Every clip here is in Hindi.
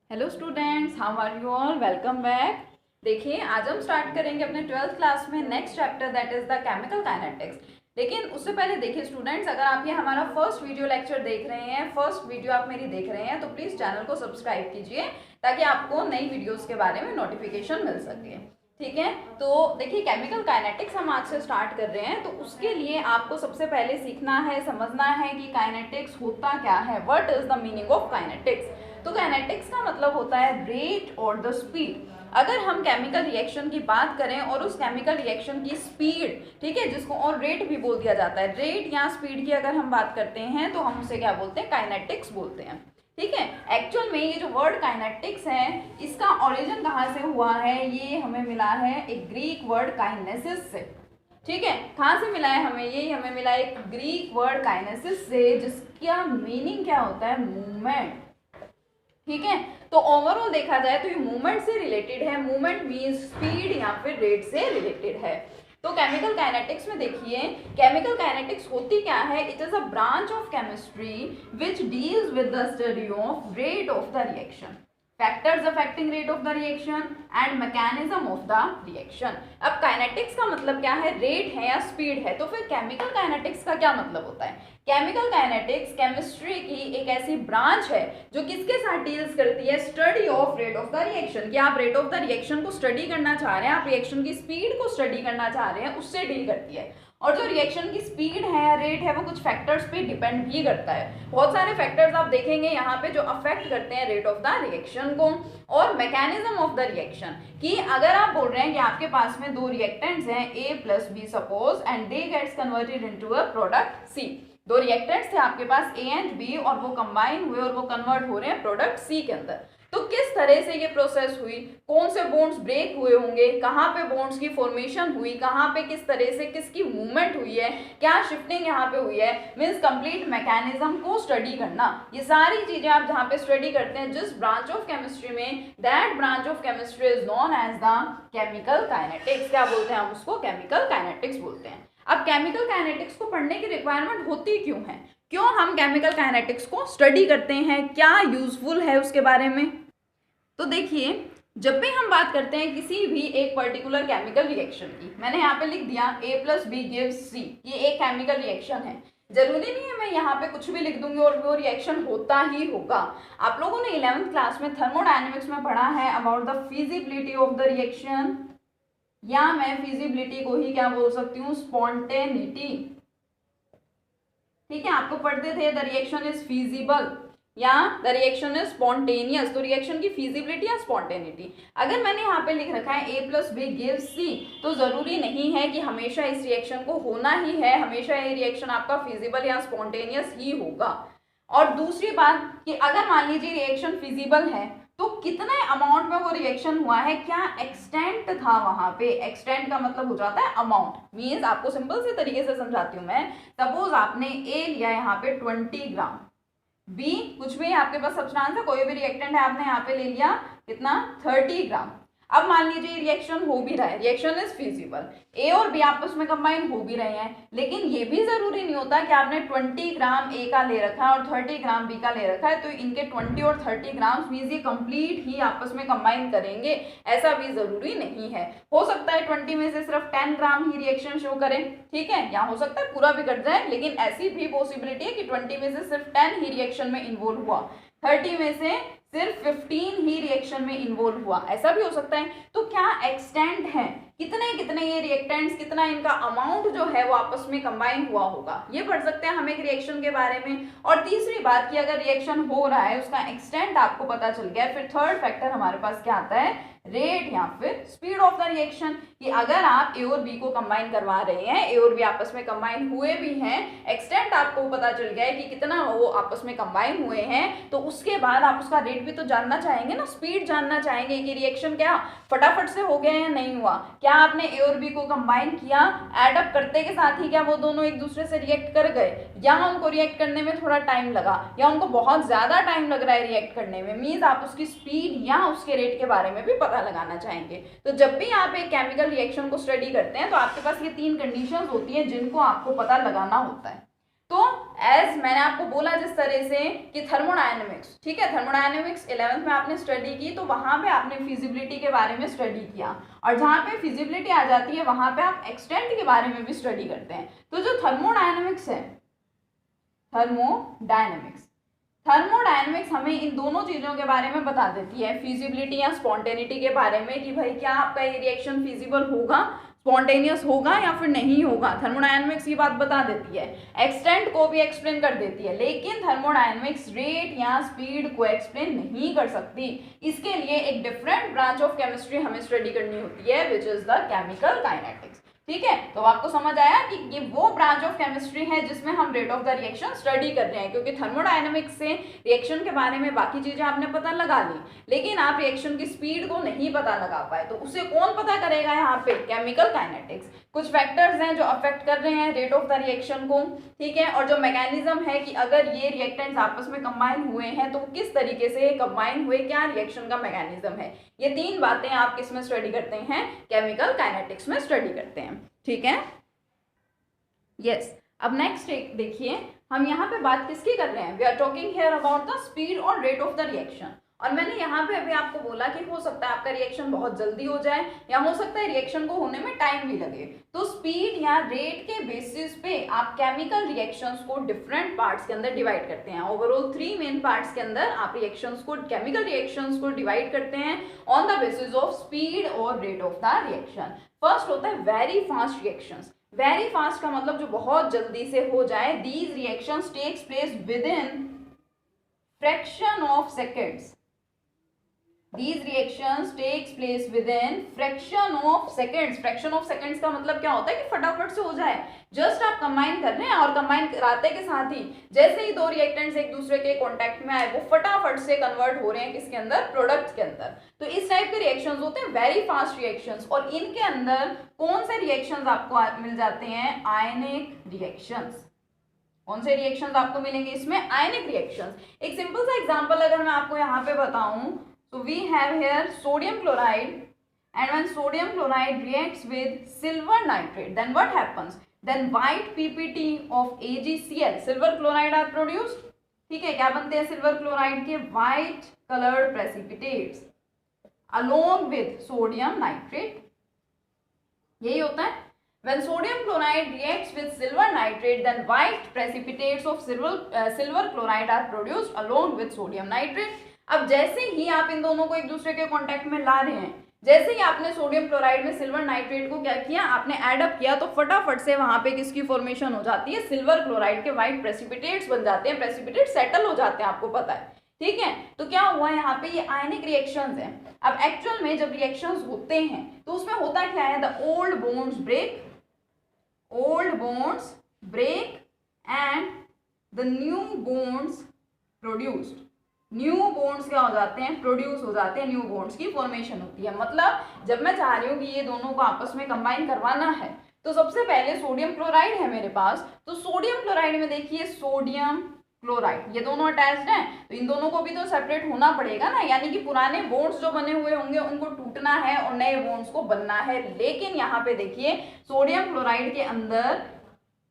Hello students, how are you all? Welcome back. देखिए, आज हम स्टार्ट करेंगे अपने 12th क्लास में next chapter, that is the chemical kinetics. लेकिन उससे पहले देखिए स्टूडेंट्स, अगर आप ये हमारा फर्स्ट वीडियो लेक्चर देख रहे हैं, फर्स्ट वीडियो आप मेरी देख रहे हैं, तो प्लीज़ चैनल को सब्सक्राइब कीजिए ताकि आपको नई वीडियोज़ के बारे में नोटिफिकेशन मिल सके। ठीक है, तो देखिए केमिकल काइनेटिक्स हम आज से स्टार्ट कर रहे हैं। तो उसके लिए आपको सबसे पहले सीखना है, समझना है कि काइनेटिक्स होता क्या है, what is the meaning of kinetics. तो काइनेटिक्स का मतलब होता है रेट और द स्पीड। अगर हम केमिकल रिएक्शन की बात करें और उस केमिकल रिएक्शन की स्पीड, ठीक है, जिसको और रेट भी बोल दिया जाता है, रेट या स्पीड की अगर हम बात करते हैं तो हम उसे क्या बोलते हैं? काइनेटिक्स बोलते हैं। ठीक है, एक्चुअल में ये जो वर्ड काइनेटिक्स है, इसका ओरिजिन कहाँ से हुआ है? ये हमें मिला है एक ग्रीक वर्ड काइनेसिस से। ठीक है, कहाँ से मिला है हमें? ये हमें मिला है एक ग्रीक वर्ड काइनेसिस से, जिसका मीनिंग क्या होता है? मूवमेंट। ठीक है, तो ओवरऑल देखा जाए तो ये मूवमेंट से रिलेटेड है। मूवमेंट मींस स्पीड या फिर रेट से रिलेटेड है। तो केमिकल काइनेटिक्स में देखिए, केमिकल काइनेटिक्स होती क्या है? It is a branch of chemistry which deals with the study of rate of the reaction, factors affecting rate of the reaction and mechanism of the reaction. अब काइनेटिक्स का मतलब क्या है? रेट है या स्पीड है। तो फिर केमिकल काइनेटिक्स का क्या मतलब होता है? केमिकल काइनेटिक्स केमिस्ट्री की एक ऐसी ब्रांच है जो किसके साथ डील्स करती है? Study of rate of the reaction. कि आप रेट ऑफ द रिएक्शन को स्टडी करना चाह रहे हैं, आप रिएक्शन की स्पीड को स्टडी करना चाह रहे हैं, उससे डील करती है। और जो रिएक्शन की स्पीड है या रेट है, वो कुछ फैक्टर्स पे डिपेंड भी करता है। बहुत सारे फैक्टर्स आप देखेंगे यहाँ पे जो अफेक्ट करते हैं रेट ऑफ द रिएक्शन को। और मैकेनिज्म ऑफ द रिएक्शन, कि अगर आप बोल रहे हैं कि आपके पास में दो रिएक्टेंट्स हैं A plus B suppose, and they gets converted into a product C। दो रिएक्टेंट्स थे आपके पास A एंड B, और वो कंबाइन हुए और वो कन्वर्ट हो रहे हैं प्रोडक्ट C के अंदर। तो किस तरह से ये प्रोसेस हुई, कौन से बॉन्ड्स ब्रेक हुए होंगे, कहाँ पे बॉन्ड्स की फॉर्मेशन हुई, कहाँ पे किस तरह से किसकी मूवमेंट हुई है, क्या शिफ्टिंग यहाँ पे हुई है, मीन्स कंप्लीट मैकेनिज्म को स्टडी करना। ये सारी चीजें आप जहाँ पे स्टडी करते हैं जिस ब्रांच ऑफ केमिस्ट्री में, that branch of chemistry is known as the chemical kinetics. क्या बोलते हैं हम उसको? केमिकल काइनेटिक्स बोलते हैं। अब केमिकल काइनेटिक्स को पढ़ने की रिक्वायरमेंट होती क्यों है? क्यों हम केमिकल काइनेटिक्स को स्टडी करते हैं? क्या यूजफुल है उसके बारे में? तो देखिए, जब भी हम बात करते हैं किसी भी एक पर्टिकुलर केमिकल रिएक्शन की, मैंने यहाँ पे लिख दिया A plus B gives C, ये एक केमिकल रिएक्शन है। जरूरी नहीं है मैं यहाँ पे कुछ भी लिख दूंगी और वो रिएक्शन होता ही होगा। आप लोगों ने 11th क्लास में थर्मोडायनेमिक्स में पढ़ा है about the feasibility of the reaction, या मैं फिजिबिलिटी को ही क्या बोल सकती हूँ? स्पॉन्टेनिटी। ठीक है, आपको पढ़ते थे द रिएक्शन इज फिजिबल या द रिएक्शन इज स्पॉन्टेनियस। तो रिएक्शन की फिजिबिलिटी या स्पॉन्टेनिटी। अगर मैंने यहाँ पे लिख रखा है A plus B gives C, तो जरूरी नहीं है कि हमेशा इस रिएक्शन को होना ही है, हमेशा ये रिएक्शन आपका फिजिबल या स्पॉन्टेनियस ही होगा। और दूसरी बात कि अगर मान लीजिए रिएक्शन फिजिबल है, तो कितने अमाउंट में वो रिएक्शन हुआ है, क्या एक्सटेंट था वहां पे? एक्सटेंट का मतलब हो जाता है अमाउंट। मीन्स आपको सिंपल से तरीके से समझाती हूँ मैं। सपोज आपने A लिया यहाँ पे 20 ग्राम, B कुछ भी आपके पास सब्सटेंस है, कोई भी रिएक्टेंट है, आपने यहाँ पे ले लिया कितना? 30 ग्राम। अब मान लीजिए रिएक्शन हो भी रहा है, रिएक्शन इज फिजिबल, A और B आपस में कंबाइन हो भी रहे हैं, लेकिन ये भी जरूरी नहीं होता कि आपने 20 ग्राम A का ले रखा है और 30 ग्राम B का ले रखा है तो इनके 20 और 30 ग्राम मीन्स ये कंप्लीट ही आपस में कंबाइन करेंगे, ऐसा भी जरूरी नहीं है। हो सकता है 20 में से सिर्फ 10 ग्राम ही रिएक्शन शो करें, ठीक है, या हो सकता है पूरा भी कट जाए, लेकिन ऐसी भी पॉसिबिलिटी है कि 20 में से सिर्फ 10 ही रिएक्शन में इन्वॉल्व हुआ, 30 में से सिर्फ 15 ही रिएक्शन में इन्वॉल्व हुआ, ऐसा भी हो सकता है। तो क्या एक्सटेंट है, कितने कितने ये रिएक्टेंट्स, कितना इनका अमाउंट जो है वो आपस में कंबाइन हुआ होगा, ये पढ़ सकते हैं हम एक रिएक्शन के बारे में। और तीसरी बात कि अगर रिएक्शन हो रहा है, उसका एक्सटेंट आपको पता चल गया, फिर थर्ड फैक्टर हमारे पास क्या आता है? रेट या फिर स्पीड ऑफ द रिएक्शन। कि अगर आप A और B को कंबाइन करवा रहे हैं, A और B आपस में कंबाइन हुए भी हैं, एक्सटेंट आपको पता चल गया है कि कितना वो आपस में कंबाइन हुए हैं, तो उसके बाद आप उसका रेट भी तो जानना चाहेंगे ना, स्पीड जानना चाहेंगे कि रिएक्शन क्या फटाफट से हो गया या नहीं हुआ, क्या आपने A और B को कंबाइन किया, एड अप करते के साथ ही क्या वो दोनों एक दूसरे से रिएक्ट कर गए, या उनको रिएक्ट करने में थोड़ा टाइम लगा, या उनको बहुत ज्यादा टाइम लग रहा है रिएक्ट करने में। मीन्स आप उसकी स्पीड या उसके रेट के बारे में भी पता लगाना चाहेंगे। तो जब भी आप एक केमिकल रिएक्शन को स्टडी करते हैं तो आपके पास ये तीन कंडीशंस होती हैं जिनको आपको पता लगाना होता है। तो एज मैंने आपको बोला जिस तरह से कि थर्मोडायनेमिक्स, ठीक है, थर्मोडायनेमिक्स 11th में आपने स्टडी की तो वहां पे आपने फिजिबिलिटी के बारे में स्टडी किया, और जहां पे फिजिबिलिटी आ जाती है वहां पे आप एक्सटेंट के बारे में भी स्टडी करते हैं। तो जो थर्मोडायनेमिक्स है, थर्मोडायनेमिक्स हमें इन दोनों चीजों के बारे में बता देती है, फिजिबिलिटी या स्पॉन्टेनिटी के बारे में, कि भाई क्या आपका ये रिएक्शन फिजिबल होगा, स्पॉन्टेनियस होगा या फिर नहीं होगा। थर्मोडायनेमिक्स ये बात बता देती है, एक्सटेंट को भी एक्सप्लेन कर देती है, लेकिन थर्मोडायनेमिक्स रेट या स्पीड को एक्सप्लेन नहीं कर सकती। इसके लिए एक डिफरेंट ब्रांच ऑफ केमिस्ट्री हमें स्टडी करनी होती है, which is the chemical kinetics. ठीक है, तो आपको समझ आया कि ये वो ब्रांच ऑफ केमिस्ट्री है जिसमें हम rate of the reaction study कर रहे हैं, क्योंकि थर्मोडायनेमिक्स से रिएक्शन के बारे में बाकी चीजें आपने पता लगा ली, लेकिन आप रिएक्शन की स्पीड को नहीं पता लगा पाए, तो उसे कौन पता करेगा यहाँ पे, केमिकल काइनेटिक्स। कुछ फैक्टर्स हैं जो अफेक्ट कर रहे हैं रेट ऑफ द रिएक्शन को, ठीक है, और जो मैकेनिज्म है कि अगर ये रिएक्टेंट्स आपस में कंबाइन हुए हैं तो किस तरीके से कंबाइन हुए, क्या रिएक्शन का मैकेनिज्म है, ये तीन बातें आप किस में स्टडी करते हैं, केमिकल काइनेटिक्स में स्टडी करते हैं। ठीक है, यस। अब नेक्स्ट देखिए, हम यहाँ पे बात किसकी कर रहे हैं, we are talking here about the speed और रेट ऑफ द रिएक्शन। और मैंने यहाँ पे अभी आपको बोला कि हो सकता है आपका रिएक्शन बहुत जल्दी हो जाए या हो सकता है रिएक्शन को होने में टाइम भी लगे। तो स्पीड या रेट के बेसिस पे आप केमिकल रिएक्शंस को डिफरेंट पार्ट्स के अंदर डिवाइड करते हैं। ओवरऑल 3 मेन पार्ट्स के अंदर आप रिएक्शंस को, केमिकल रिएक्शंस को डिवाइड करते हैं on the basis of speed और rate of the reaction. First होता है very fast reactions. Very fast का मतलब जो बहुत जल्दी से हो जाए। These reactions takes place within fraction of seconds. These reactions takes place within fraction of seconds। fraction of seconds का मतलब क्या होता है कि फटाफट से हो जाए। जस्ट आप कंबाइन कर रहे हैं और कंबाइन कराते के साथ ही जैसे ही दो रिएक्टेंट्स एक दूसरे के कांटेक्ट में आए वो फटाफट से कन्वर्ट हो रहे हैं किसके अंदर, प्रोडक्ट्स के अंदर। तो इस टाइप के रिएक्शंस होते हैं वेरी फास्ट रिएक्शंस। और इनके अंदर कौन से रिएक्शंस आपको मिल जाते हैं, आयनिक रिएक्शंस। कौन से रिएक्शंस आपको मिलेंगे इसमें, आयनिक रिएक्शंस। एक सिंपल सा एग्जांपल अगर मैं आपको यहाँ पे बताऊं, so we have here sodium chloride, and when sodium chloride reacts with silver nitrate, then what happens, then white ppt of AgCl, silver chloride are produced। ठीक है, क्या बनते हैं सिल्वर क्लोराइड के, white colored precipitates along with sodium nitrate। यही होता है, when sodium chloride reacts with silver nitrate, then white precipitates of silver chloride are produced along with sodium nitrate। अब जैसे ही आप इन दोनों को एक दूसरे के कांटेक्ट में ला रहे हैं, जैसे ही आपने सोडियम क्लोराइड में सिल्वर नाइट्रेट को क्या किया, आपने ऐड अप किया, तो फटाफट से वहां पे किसकी फॉर्मेशन हो जाती है, सिल्वर क्लोराइड के व्हाइट प्रेसिपिटेट्स बन जाते हैं, प्रेसिपिटेट सेटल हो जाते हैं, आपको पता है। ठीक है, तो क्या हुआ यहाँ पे, ये आयनिक रिएक्शंस हैं। अब एक्चुअल में जब रिएक्शंस होते हैं तो उसमें होता क्या है, the old bonds break and the new bonds produced. New bonds क्या हो जाते हैं, प्रोड्यूस हो जाते हैं, न्यू बॉन्ड्स की फॉर्मेशन होती है। मतलब जब मैं चाह रही हूँ कि ये दोनों को आपस में कंबाइन करवाना है तो सबसे पहले सोडियम क्लोराइड है मेरे पास, तो सोडियम क्लोराइड में देखिए सोडियम क्लोराइड, ये दोनों अटैच्ड हैं, तो इन दोनों को भी तो सेपरेट होना पड़ेगा ना, यानी कि पुराने बॉन्ड्स जो बने हुए होंगे उनको टूटना है और नए बॉन्ड्स को बनना है। लेकिन यहाँ पे देखिए सोडियम क्लोराइड के अंदर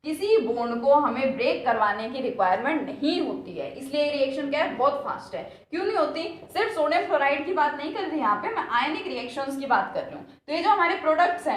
किसी बॉन्ड को हमें ब्रेक करवाने की रिक्वायरमेंट नहीं होती है, इसलिए ये रिएक्शन क्या है, बहुत फास्ट है। क्यों नहीं होती, सिर्फ सोडियम क्लोराइड की बात नहीं कर रही यहाँ पे, मैं आयनिक रिएक्शंस की बात कर रही हूँ। तो ये जो हमारे प्रोडक्ट्स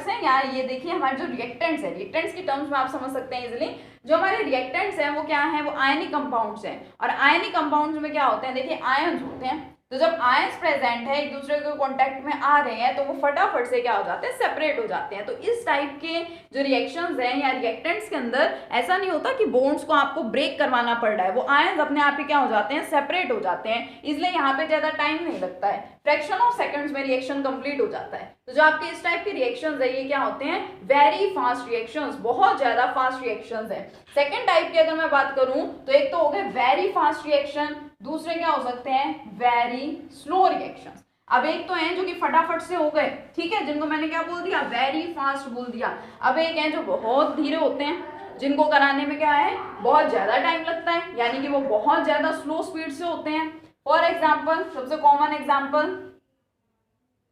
हैं या ये देखिए हमारे जो रिएक्टेंट्स हैं, रिएक्टेंट्स की टर्म्स में आप समझ सकते हैं इजिली, जो हमारे रिएक्टेंट्स हैं वो क्या है, वो आयनिक कंपाउंड्स हैं। और आयनिक कंपाउंड्स में क्या होते हैं, देखिए आयन्स होते हैं। तो जब आयंस प्रेजेंट है, एक दूसरे के कांटेक्ट में आ रहे हैं, तो वो फटाफट से क्या हो जाते हैं, सेपरेट हो जाते हैं। तो इस टाइप के जो रिएक्शंस हैं या रिएक्टेंट्स के अंदर ऐसा नहीं होता कि बॉन्ड्स को आपको ब्रेक करवाना पड़ रहा है, वो आयंस अपने आप ही क्या हो जाते हैं, सेपरेट हो जाते हैं, इसलिए यहाँ पे ज्यादा टाइम नहीं लगता है, फ्रैक्शन ऑफ सेकंड्स में रिएक्शन कंप्लीट हो जाता है। तो जो आपके इस टाइप के रिएक्शंस है ये क्या होते हैं, वेरी फास्ट रिएक्शंस, बहुत ज्यादा फास्ट रिएक्शंस है। सेकंड टाइप की अगर मैं बात करूं तो एक तो हो गए वेरी फास्ट रिएक्शन, दूसरे क्या हो सकते हैं, वेरी स्लो रिएक्शंस। अब एक तो हैं जो कि फटाफट से हो गए, ठीक है, जिनको मैंने क्या बोल दिया, वेरी फास्ट बोल दिया। अब एक है जो बहुत धीरे होते हैं, जिनको कराने में क्या है, बहुत ज्यादा टाइम लगता है, यानी कि वो बहुत ज्यादा स्लो स्पीड से होते हैं। फॉर एग्जाम्पल, सबसे common example,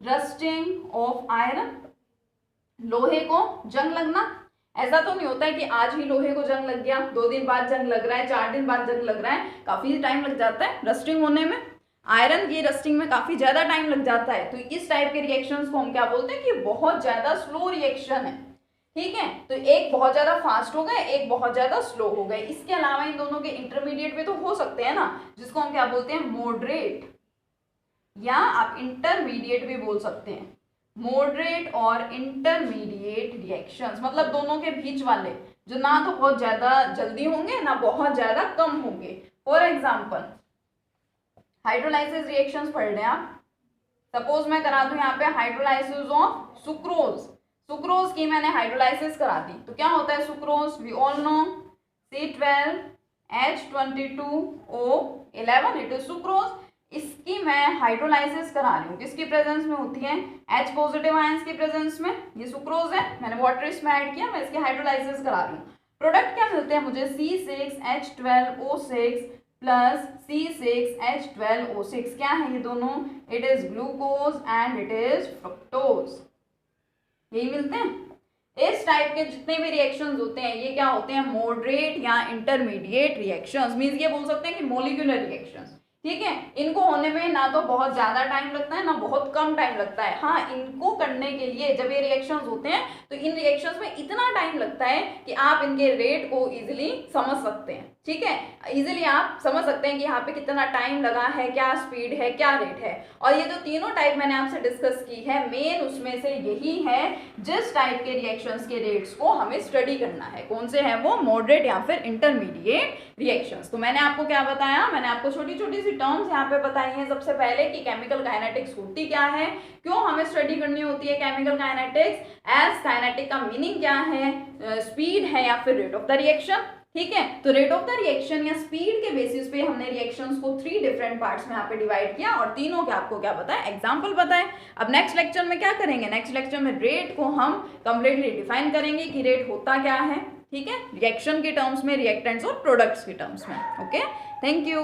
rusting of iron, लोहे को जंग लगना, ऐसा तो नहीं होता है कि आज ही लोहे को जंग लग गया, 2 दिन बाद जंग लग रहा है, 4 दिन बाद जंग लग रहा है, काफी टाइम लग जाता है रस्टिंग होने में। आयरन की रस्टिंग में काफी ज्यादा टाइम लग जाता है। तो इस टाइप के रिएक्शंस को हम क्या बोलते हैं कि बहुत ज्यादा स्लो रिएक्शन है। ठीक है, तो एक बहुत ज्यादा फास्ट हो गए, एक बहुत ज्यादा स्लो हो गए। इसके अलावा इन दोनों के इंटरमीडिएट भी तो हो सकते हैं ना, जिसको हम क्या बोलते हैं मॉडरेट, या आप इंटरमीडिएट भी बोल सकते हैं। मॉडरेट और इंटरमीडिएट रिएक्शंस मतलब दोनों के बीच वाले, जो ना तो बहुत ज्यादा जल्दी होंगे ना बहुत ज्यादा कम होंगे। फॉर एग्जाम्पल हाइड्रोलाइसिस रिएक्शंस पढ़ रहे हैं आप। सपोज मैं करा दूं यहाँ पे हाइड्रोलाइसिस ऑफ सुक्रोज। सुक्रोज की मैंने हाइड्रोलाइसिस करा दी, तो क्या होता है sucrose, we all know C12H22O11, it is sucrose. इसकी मैं हाइड्रोलाइसिस करा रही हूँ, किसकी प्रेजेंस में होती है, H पॉजिटिव आयंस की प्रेजेंस में। ये सुक्रोज है, मैंने वाटर इसमें ऐड किया, मैं इसकी हाइड्रोलाइसिस करा रही हूँ। प्रोडक्ट क्या मिलते हैं मुझे, C6H12O6 प्लस C6H12O6। क्या है ये दोनों, it is glucose and it is fructose, यही मिलते हैं। इस टाइप के जितने भी रिएक्शंस होते हैं ये क्या होते हैं, मॉडरेट या इंटरमीडिएट रिएक्शंस। मींस ये बोल सकते हैं कि मॉलिक्यूलर रिएक्शंस। ठीक है, इनको होने में ना तो बहुत ज्यादा टाइम लगता है ना बहुत कम टाइम लगता है। हाँ, इनको करने के लिए जब ये रिएक्शंस होते हैं तो इन रिएक्शंस में इतना टाइम लगता है कि आप इनके रेट को इजीली समझ सकते हैं। ठीक है, इजीली आप समझ सकते हैं कि यहाँ पे कितना टाइम लगा है, क्या स्पीड है, क्या रेट है। और ये जो तीनों टाइप मैंने आपसे डिस्कस की है, मेन उसमें से यही है जिस टाइप के रिएक्शंस के रेट्स को हमें स्टडी करना है। कौन से हैं वो, मॉडरेट या फिर इंटरमीडिएट रिएक्शंस। तो मैंने आपको क्या बताया, मैंने आपको छोटी छोटी सी टर्म्स यहाँ पे बताई हैं। सबसे पहले कि केमिकल काइनेटिक्स होती क्या है, क्यों हमें स्टडी करनी होती है केमिकल काइनेटिक्स, एज काइनेटिक का मीनिंग क्या है, स्पीड है या फिर रेट ऑफ द रिएक्शन। ठीक है, तो रेट ऑफ द रिएक्शन या स्पीड के बेसिस पे हमने रिएक्शंस को 3 डिफरेंट पार्ट्स में यहाँ पे डिवाइड किया और तीनों के आपको क्या बताया, एग्जांपल बताए। अब नेक्स्ट लेक्चर में क्या करेंगे, नेक्स्ट लेक्चर में रेट को हम कंप्लीटली डिफाइन करेंगे कि रेट होता क्या है। ठीक है, रिएक्शन के टर्म्स में, रिएक्टेंट्स और प्रोडक्ट्स के टर्म्स में। Okay, thank you.